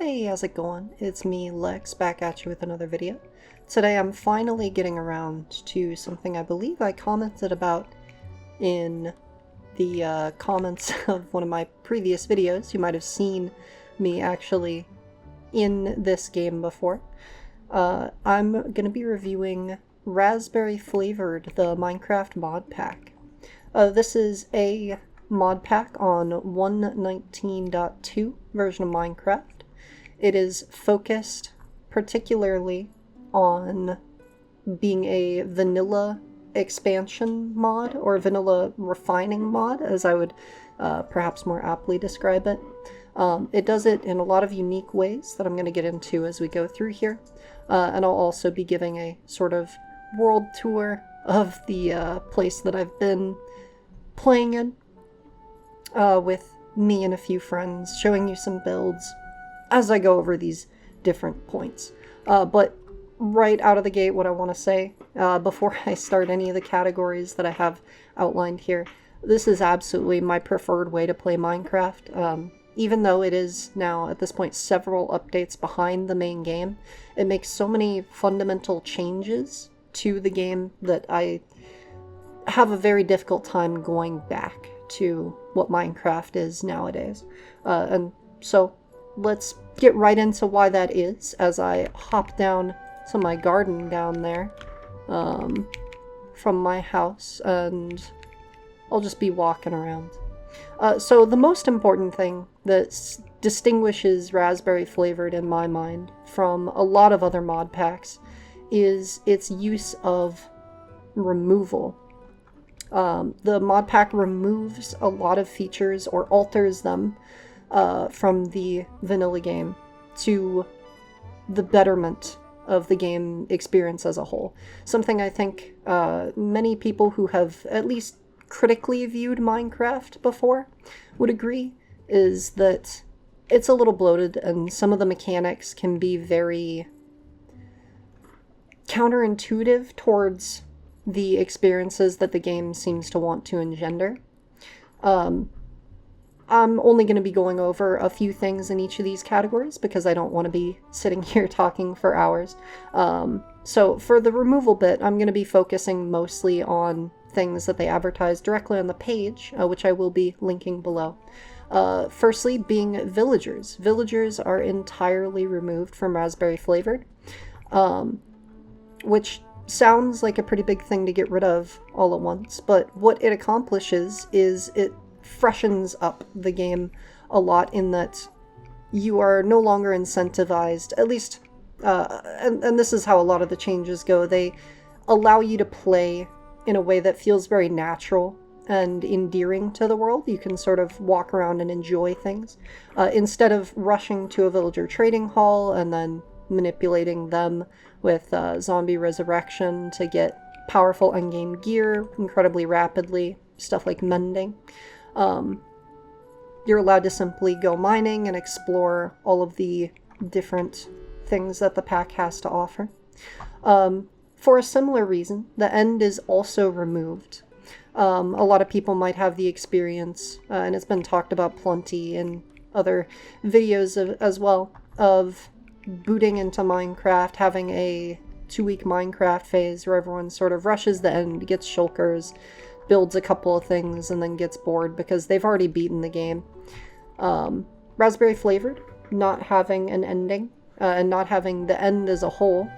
Hey, how's it going? It's me, Lex, back at you with another video. Today I'm finally getting around to something I believe I commented about in the comments of one of my previous videos. You might have seen me actually in this game before. I'm going to be reviewing Raspberry Flavored, the Minecraft mod pack. This is a mod pack on 1.19.2 version of Minecraft. It is focused particularly on being a vanilla expansion mod, or vanilla refining mod, as I would perhaps more aptly describe it. It does it in a lot of unique ways that I'm going to get into as we go through here. And I'll also be giving a sort of world tour of the place that I've been playing in with me and a few friends, showing you some builds as I go over these different points. But right out of the gate, what I want to say, before I start any of the categories that I have outlined here, this is absolutely my preferred way to play Minecraft. Even though it is now, at this point, several updates behind the main game, it makes so many fundamental changes to the game that I have a very difficult time going back to what Minecraft is nowadays. And so let's get right into why that is as I hop down to my garden down there from my house, and I'll just be walking around. So the most important thing that distinguishes Raspberry Flavored in my mind from a lot of other mod packs is its use of removal. The mod pack removes a lot of features or alters them from the vanilla game to the betterment of the game experience as a whole. Something I think many people who have at least critically viewed Minecraft before would agree is that it's a little bloated, and some of the mechanics can be very counterintuitive towards the experiences that the game seems to want to engender. I'm only going to be going over a few things in each of these categories because I don't want to be sitting here talking for hours. So for the removal bit, I'm going to be focusing mostly on things that they advertise directly on the page, which I will be linking below. Firstly, being villagers. Villagers are entirely removed from Raspberry Flavored, which sounds like a pretty big thing to get rid of all at once, but what it accomplishes is it freshens up the game a lot in that you are no longer incentivized, at least, and this is how a lot of the changes go. They allow you to play in a way that feels very natural and endearing to the world. You can sort of walk around and enjoy things instead of rushing to a villager trading hall and then manipulating them with zombie resurrection to get powerful endgame gear incredibly rapidly, stuff like mending. You're allowed to simply go mining and explore all of the different things that the pack has to offer. For a similar reason, the end is also removed. A lot of people might have the experience, and it's been talked about plenty in other videos as well, of booting into Minecraft, having a 2-week Minecraft phase where everyone sort of rushes the end, gets shulkers, builds a couple of things, and then gets bored because they've already beaten the game. Raspberry Flavored, not having an ending, and not having the end as a whole,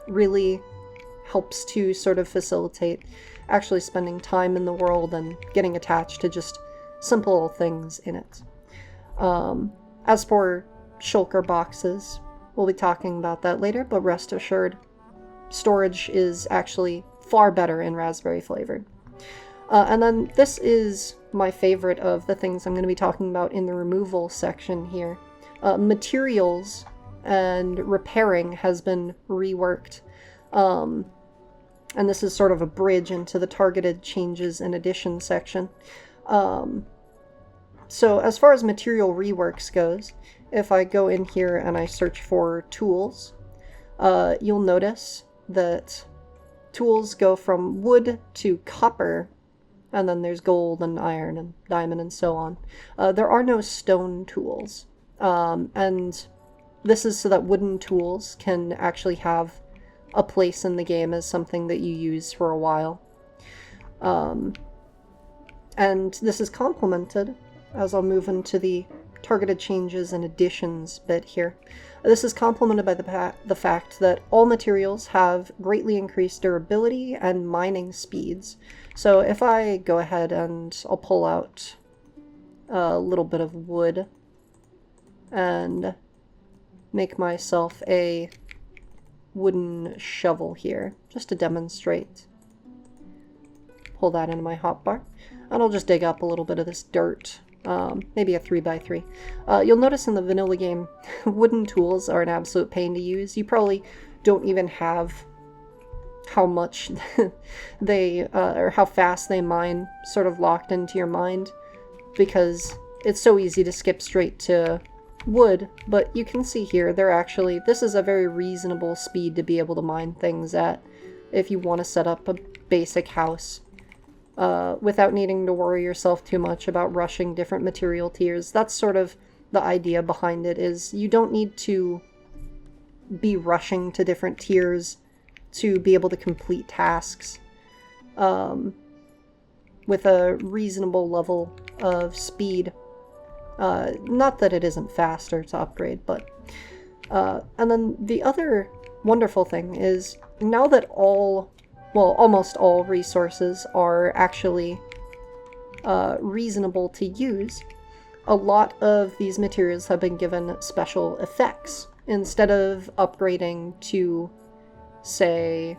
really helps to sort of facilitate actually spending time in the world and getting attached to just simple things in it. As for shulker boxes, we'll be talking about that later, but rest assured, storage is actually far better in Raspberry Flavored. And then this is my favorite of the things I'm going to be talking about in the removal section here. Materials and repairing has been reworked. And this is sort of a bridge into the targeted changes and addition section. So as far as material reworks goes, if I go in here and I search for tools, you'll notice that tools go from wood to copper, and then there's gold and iron and diamond and so on. There are no stone tools. And this is so that wooden tools can actually have a place in the game as something that you use for a while. And this is complemented, as I'll move into the targeted changes and additions bit here. This is complemented by the fact that all materials have greatly increased durability and mining speeds. So if I go ahead and I'll pull out a little bit of wood and make myself a wooden shovel here, just to demonstrate. Pull that into my hotbar, and I'll just dig up a little bit of this dirt, maybe a 3x3. You'll notice in the vanilla game, wooden tools are an absolute pain to use. You probably don't even have how much they, or how fast they mine sort of locked into your mind, because it's so easy to skip straight to wood, but you can see here this is a very reasonable speed to be able to mine things at if you want to set up a basic house without needing to worry yourself too much about rushing different material tiers. That's sort of the idea behind it, is you don't need to be rushing to different tiers to be able to complete tasks with a reasonable level of speed. Not that it isn't faster to upgrade, but... and then the other wonderful thing is, now that almost all resources are actually reasonable to use, a lot of these materials have been given special effects. Instead of upgrading to, say...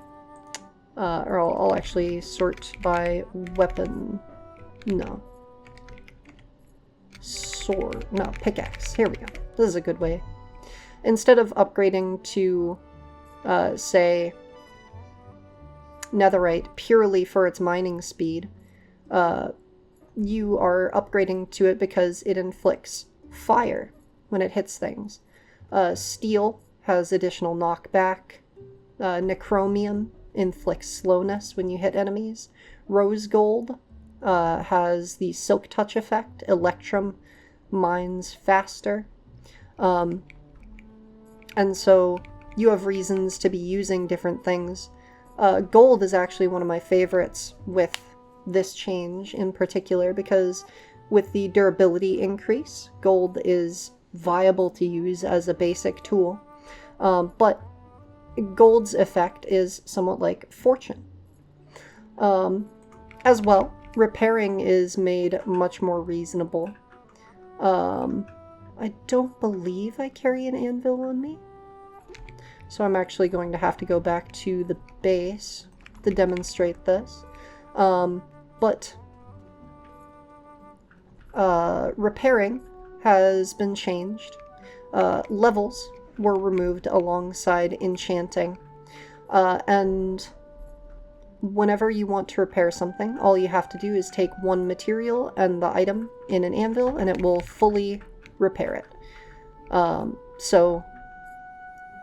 or I'll actually sort by weapon... No. Sword. No, pickaxe. Here we go. This is a good way. Instead of upgrading to, say, netherite purely for its mining speed, you are upgrading to it because it inflicts fire when it hits things. Steel has additional knockback. Necromium inflicts slowness when you hit enemies. Rose gold has the silk touch effect. Electrum mines faster. And so you have reasons to be using different things. Gold is actually one of my favorites with this change in particular, because with the durability increase, gold is viable to use as a basic tool. But gold's effect is somewhat like fortune. As well, repairing is made much more reasonable. I don't believe I carry an anvil on me, so I'm actually going to have to go back to the base to demonstrate this. But repairing has been changed. Levels were removed alongside enchanting, and whenever you want to repair something, all you have to do is take one material and the item in an anvil, and it will fully repair it. So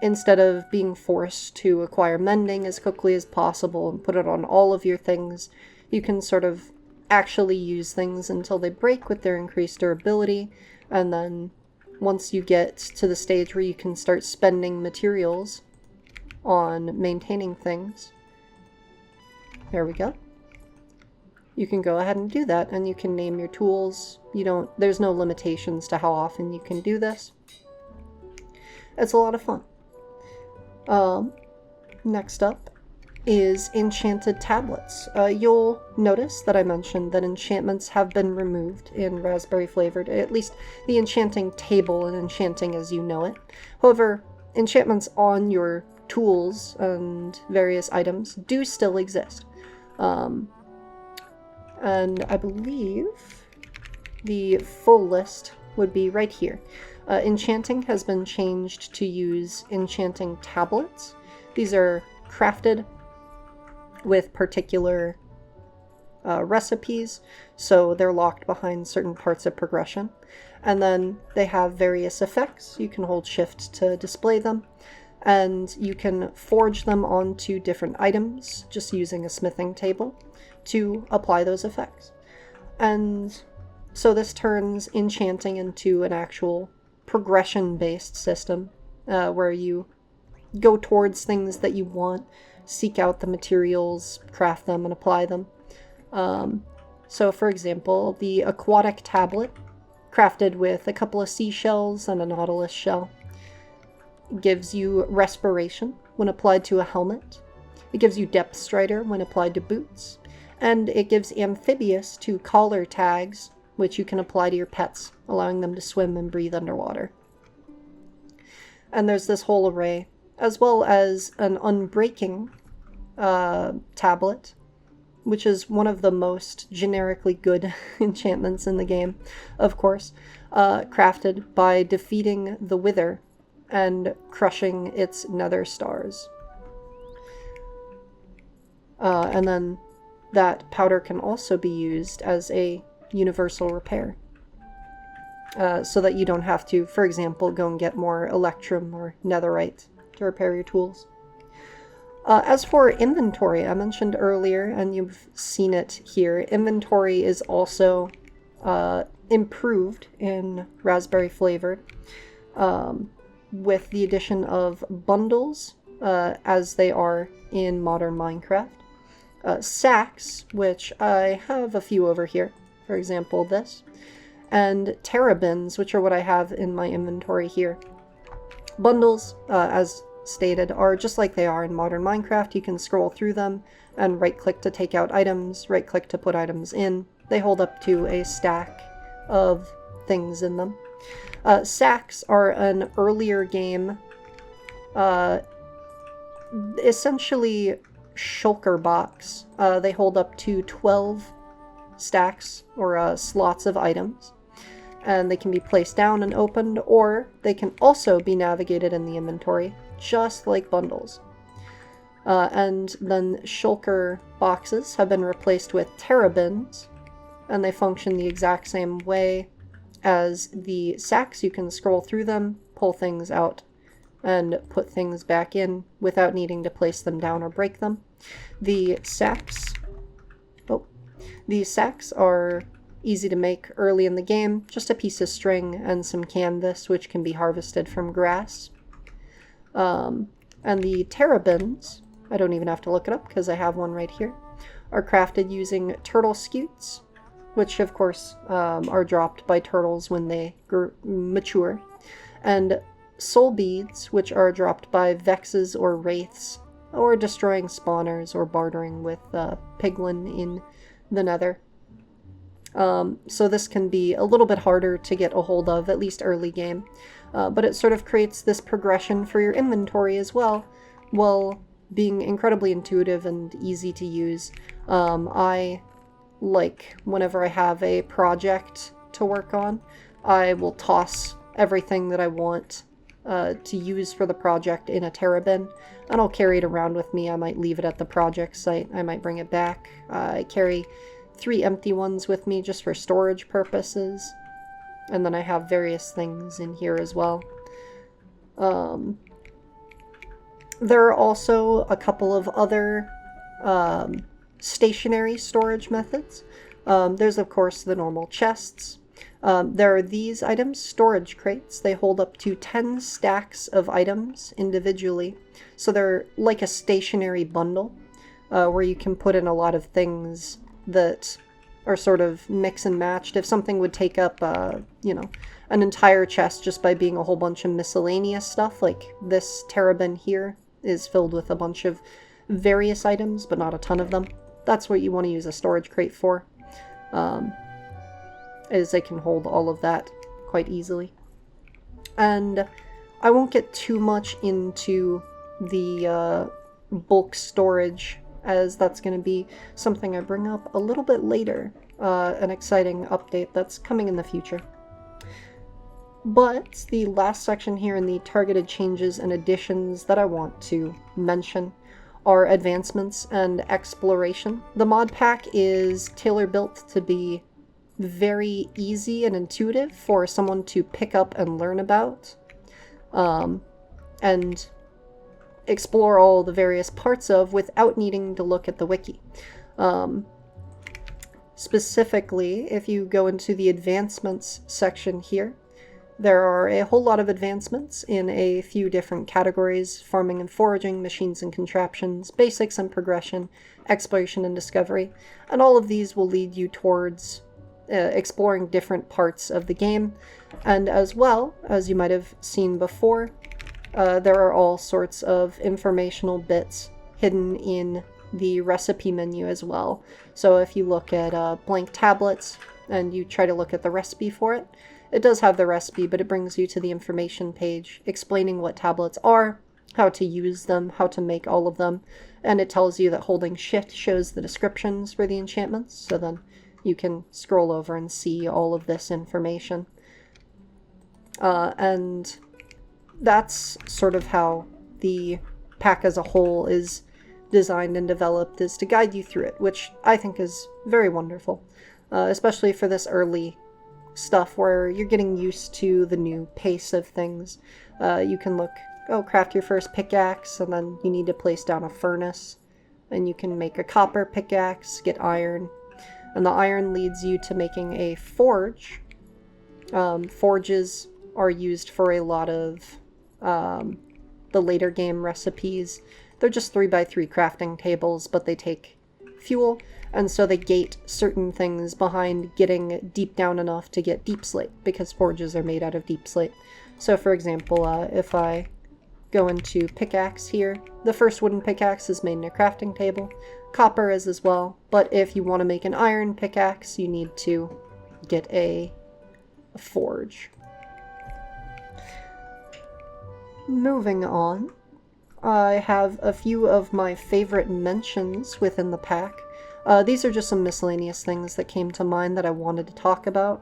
instead of being forced to acquire mending as quickly as possible and put it on all of your things, you can sort of actually use things until they break with their increased durability, and then once you get to the stage where you can start spending materials on maintaining things, there we go. You can go ahead and do that, and you can name your tools. There's no limitations to how often you can do this. It's a lot of fun. Next up is enchanted tablets. You'll notice that I mentioned that enchantments have been removed in Raspberry Flavoured, at least the enchanting table and enchanting as you know it. However, enchantments on your tools and various items do still exist. And I believe the full list would be right here. Enchanting has been changed to use enchanting tablets. These are crafted with particular recipes, so they're locked behind certain parts of progression. And then they have various effects. You can hold shift to display them, and you can forge them onto different items just using a smithing table to apply those effects. And so this turns enchanting into an actual progression-based system where you go towards things that you want, seek out the materials, craft them, and apply them. So, for example, the aquatic tablet, crafted with a couple of seashells and a nautilus shell, gives you respiration when applied to a helmet. It gives you depth strider when applied to boots. And it gives amphibious to collar tags, which you can apply to your pets, allowing them to swim and breathe underwater. And there's this whole array, as well as an unbreaking tablet, which is one of the most generically good enchantments in the game, of course, crafted by defeating the Wither and crushing its nether stars. And then that powder can also be used as a universal repair, so that you don't have to, for example, go and get more electrum or netherite to repair your tools. As for inventory, I mentioned earlier, and you've seen it here, inventory is also improved in Raspberry Flavoured with the addition of bundles, as they are in modern Minecraft. Sacks, which I have a few over here, for example this, and terrabins, which are what I have in my inventory here. Bundles, as stated, are just like they are in modern Minecraft. You can scroll through them and right-click to take out items, right-click to put items in. They hold up to a stack of things in them. Sacks are an earlier game, essentially shulker box. They hold up to 12 stacks or slots of items, and they can be placed down and opened, or they can also be navigated in the inventory, just like bundles. And then shulker boxes have been replaced with terrabins, and they function the exact same way as the sacks. You can scroll through them, pull things out, and put things back in without needing to place them down or break them. The sacks are easy to make early in the game, just a piece of string and some canvas, which can be harvested from grass. And the terrabins, I don't even have to look it up because I have one right here, are crafted using turtle scutes, which of course are dropped by turtles when they mature, and soul beads, which are dropped by vexes or wraiths, or destroying spawners or bartering with piglin in the nether. So this can be a little bit harder to get a hold of, at least early game, but it sort of creates this progression for your inventory as well, while being incredibly intuitive and easy to use. I like, whenever I have a project to work on, I will toss everything that I want to use for the project in a terrabin, and I'll carry it around with me. I might leave it at the project site, I might bring it back. I carry 3 empty ones with me just for storage purposes, and then I have various things in here as well. There are also a couple of other stationary storage methods. There's of course the normal chests. There are these items, storage crates. They hold up to 10 stacks of items individually, so they're like a stationary bundle where you can put in a lot of things that are sort of mix and matched. If something would take up, you know, an entire chest just by being a whole bunch of miscellaneous stuff, like this terrabin here is filled with a bunch of various items, but not a ton of them. That's what you want to use a storage crate for, is they can hold all of that quite easily. And I won't get too much into the bulk storage, as that's going to be something I bring up a little bit later, an exciting update that's coming in the future. But the last section here in the targeted changes and additions that I want to mention are advancements and exploration. The mod pack is tailor-built to be very easy and intuitive for someone to pick up and learn about, and explore all the various parts of without needing to look at the wiki. Specifically, if you go into the advancements section here, There are a whole lot of advancements in a few different categories: farming and foraging, machines and contraptions, basics and progression, exploration and discovery, and all of these will lead you towards exploring different parts of the game. And as well, as you might have seen before, there are all sorts of informational bits hidden in the recipe menu as well. So if you look at blank tablets and you try to look at the recipe for it, it does have the recipe, but it brings you to the information page explaining what tablets are, how to use them, how to make all of them, and it tells you that holding shift shows the descriptions for the enchantments, so then you can scroll over and see all of this information. And that's sort of how the pack as a whole is designed and developed, is to guide you through it, which I think is very wonderful, especially for this early stuff where you're getting used to the new pace of things. You can craft your first pickaxe, and then you need to place down a furnace, and you can make a copper pickaxe, get iron, and the iron leads you to making a forge. Forges are used for a lot of the later game recipes. They're just 3x3 crafting tables, but they take fuel, and so they gate certain things behind getting deep down enough to get deep slate, because forges are made out of deep slate. So for example, if I go into pickaxe here, the first wooden pickaxe is made in a crafting table. Copper is as well, but if you want to make an iron pickaxe, you need to get a forge. Moving on, I have a few of my favorite mentions within the pack. These are just some miscellaneous things that came to mind that I wanted to talk about.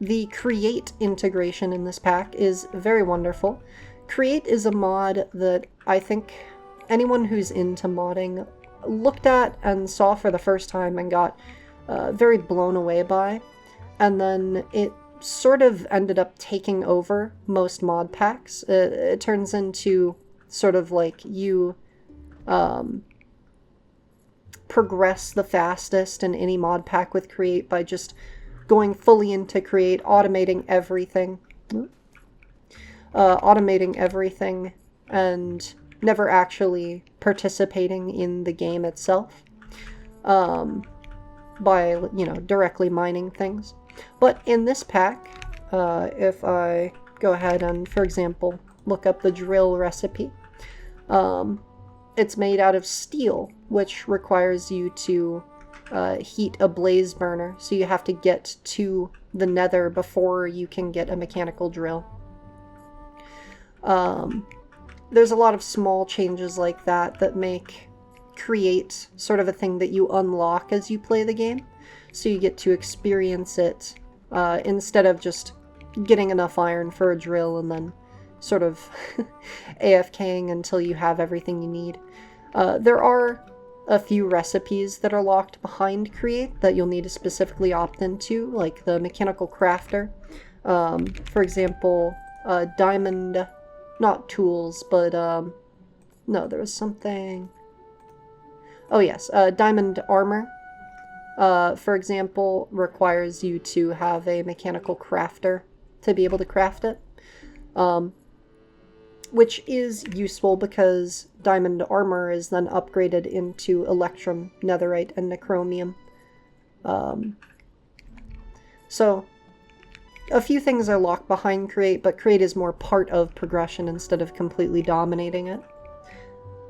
The Create integration in this pack is very wonderful. Create is a mod that I think anyone who's into modding looked at and saw for the first time and got very blown away by, and then it sort of ended up taking over most mod packs. It turns into sort of like you progress the fastest in any mod pack with Create by just going fully into Create, automating everything, and never actually participating in the game itself by, directly mining things. But in this pack, if I go ahead and, for example, look up the drill recipe, it's made out of steel, which requires you to heat a blaze burner, so you have to get to the nether before you can get a mechanical drill. There's a lot of small changes like that make Create sort of a thing that you unlock as you play the game, so you get to experience it instead of just getting enough iron for a drill and then sort of AFKing until you have everything you need. There are a few recipes that are locked behind Create that you'll need to specifically opt into, like the mechanical crafter. For example, diamond, not tools, but no, there was something. Oh yes, diamond armor, for example, requires you to have a mechanical crafter to be able to craft it. Which is useful because diamond armor is then upgraded into electrum, netherite, and necromium. So a few things are locked behind Create, but Create is more part of progression instead of completely dominating it.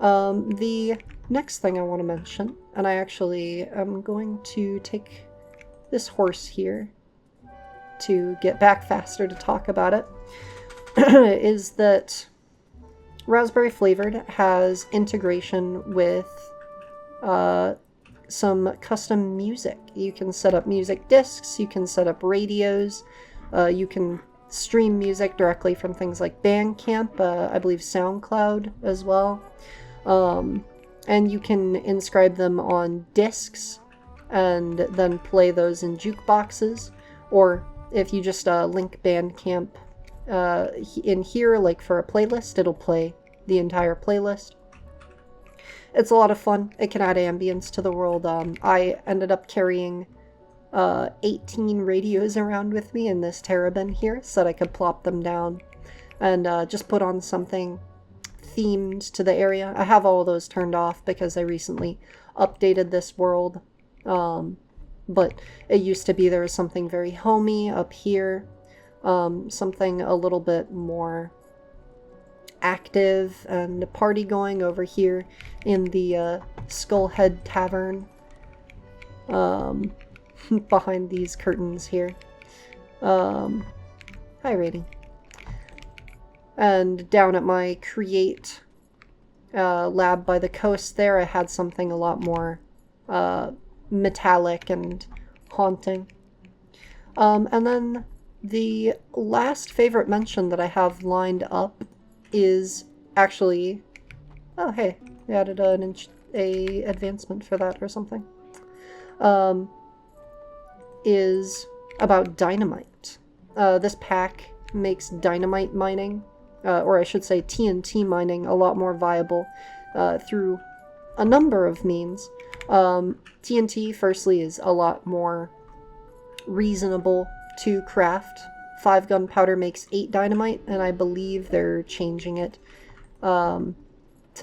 The next thing I want to mention, and I actually am going to take this horse here to get back faster to talk about it, is that Raspberry Flavoured has integration with some custom music. You can set up music discs, you can set up radios, you can stream music directly from things like Bandcamp, I believe SoundCloud as well. And you can inscribe them on discs and then play those in jukeboxes, or if you just link Bandcamp in here, like for a playlist, it'll play the entire playlist. It's a lot of fun. It can add ambience to the world. I ended up carrying 18 radios around with me in this terrabin here so that I could plop them down and just put on something themed to the area. I have all of those turned off because I recently updated this world. But it used to be there was something very homey up here, something a little bit more active and party going over here in the Skullhead Tavern, behind these curtains here. Hi, Rating. And down at my Create lab by the coast there, I had something a lot more metallic and haunting. And then the last favorite mention that I have lined up is actually, oh hey, we added a advancement for that or something, is about dynamite. This pack makes dynamite mining, or I should say TNT mining, a lot more viable through a number of means. TNT, firstly, is a lot more reasonable to craft. 5 gunpowder makes 8 dynamite, and I believe they're changing it to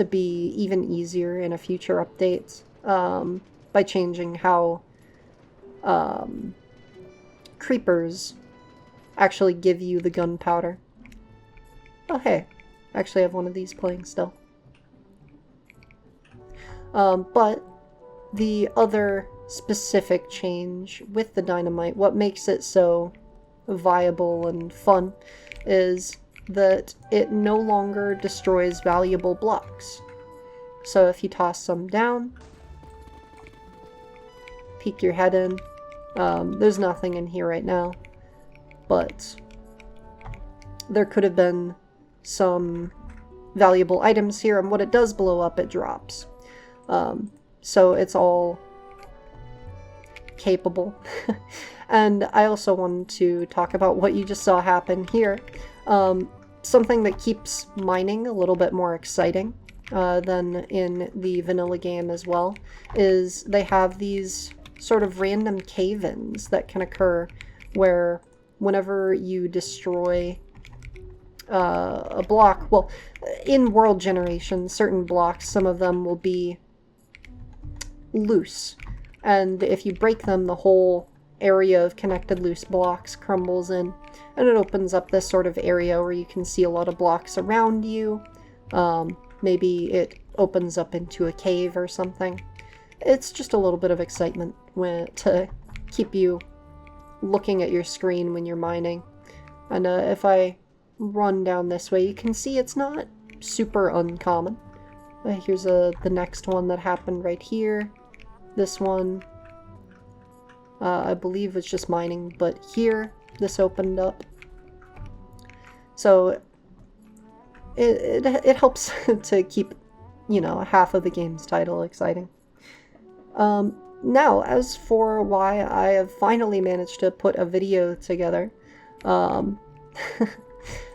be even easier in a future update by changing how creepers actually give you the gunpowder. Oh hey, I actually have one of these playing still. But the other specific change with the dynamite, what makes it so viable and fun, is that it no longer destroys valuable blocks. So if you toss some down, peek your head in, there's nothing in here right now, but there could have been some valuable items here, and what it does blow up, it drops. So it's all capable. And I also wanted to talk about what you just saw happen here. Something that keeps mining a little bit more exciting than in the vanilla game as well is they have these sort of random cave-ins that can occur where whenever you destroy a block, well, in world generation, certain blocks, some of them will be loose, and if you break them, the whole area of connected loose blocks crumbles in, and it opens up this sort of area where you can see a lot of blocks around you. Maybe it opens up into a cave or something. It's just a little bit of excitement to keep you looking at your screen when you're mining. And if I run down this way, you can see it's not super uncommon. Here's the next one that happened right here. This one, I believe was just mining, but here, this opened up. So it helps to keep, you know, half of the game's title exciting. Now, as for why I have finally managed to put a video together,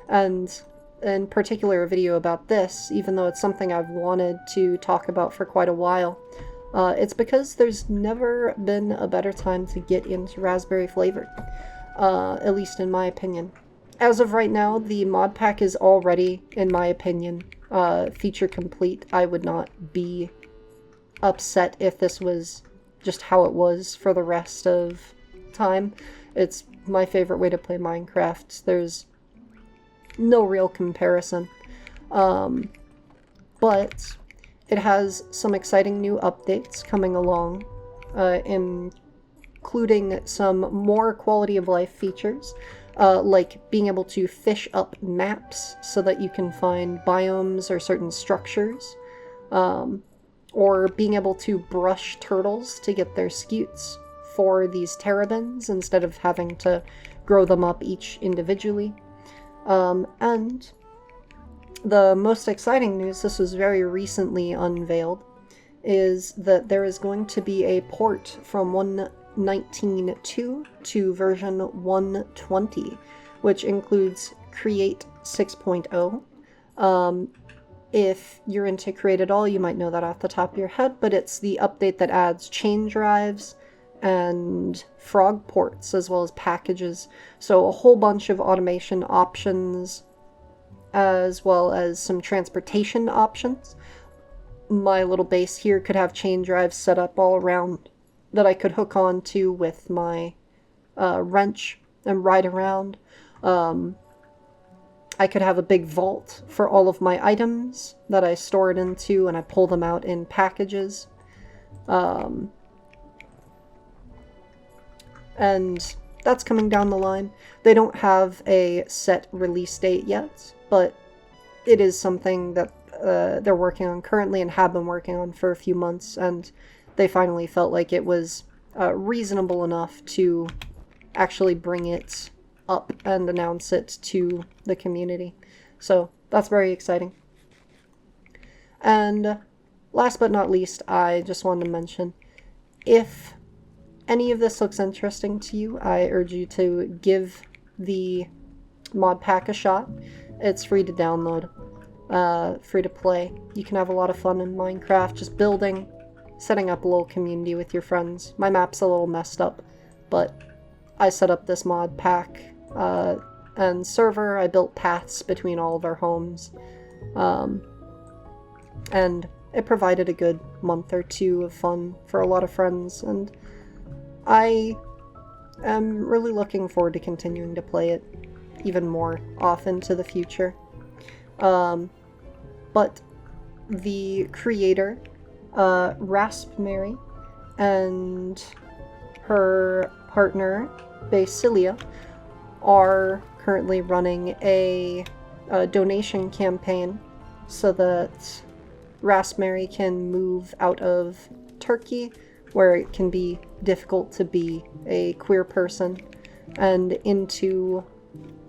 and in particular a video about this, even though it's something I've wanted to talk about for quite a while, it's because there's never been a better time to get into Raspberry Flavoured, at least in my opinion. As of right now, the mod pack is already, in my opinion, feature complete. I would not be upset if this was just how it was for the rest of time. It's my favorite way to play Minecraft. There's no real comparison. But it has some exciting new updates coming along, including some more quality of life features, like being able to fish up maps so that you can find biomes or certain structures, or being able to brush turtles to get their scutes for these terrabins instead of having to grow them up each individually. And the most exciting news, this was very recently unveiled, is that there is going to be a port from 1.19.2 to version 1.20, which includes Create 6.0. If you're into Create at all, you might know that off the top of your head, but it's the update that adds chain drives and frog ports, as well as packages. So a whole bunch of automation options, as well as some transportation options. My little base here could have chain drives set up all around that I could hook on to with my wrench and ride around. I could have a big vault for all of my items that I store it into, and I pull them out in packages. And that's coming down the line. They don't have a set release date yet, but it is something that they're working on currently and have been working on for a few months, and they finally felt like it was reasonable enough to actually bring it up and announce it to the community. So that's very exciting. And last but not least, I just wanted to mention, if any of this looks interesting to you, I urge you to give the Modpack a shot. It's free to download, free to play. You can have a lot of fun in Minecraft, just building, setting up a little community with your friends. My map's a little messed up, but I set up this Modpack and server. I built paths between all of our homes, and it provided a good month or two of fun for a lot of friends, and I am really looking forward to continuing to play it even more often to the future. But the creator, Raspberry, and her partner, Basilia, are currently running a donation campaign so that Raspberry can move out of Turkey, where it can be difficult to be a queer person, and into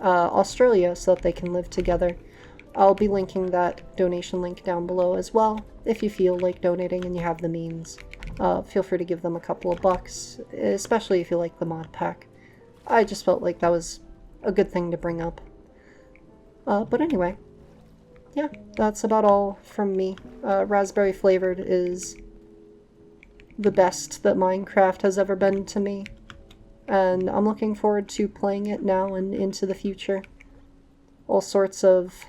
Australia so that they can live together. I'll be linking that donation link down below as well. If you feel like donating and you have the means, feel free to give them a couple of bucks, especially if you like the mod pack. I just felt like that was a good thing to bring up. But anyway, yeah, that's about all from me. Raspberry Flavored is the best that Minecraft has ever been to me, and I'm looking forward to playing it now and into the future. All sorts of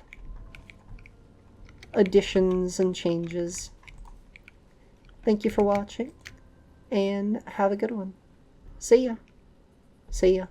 additions and changes. Thank you for watching, and have a good one. See ya. See ya.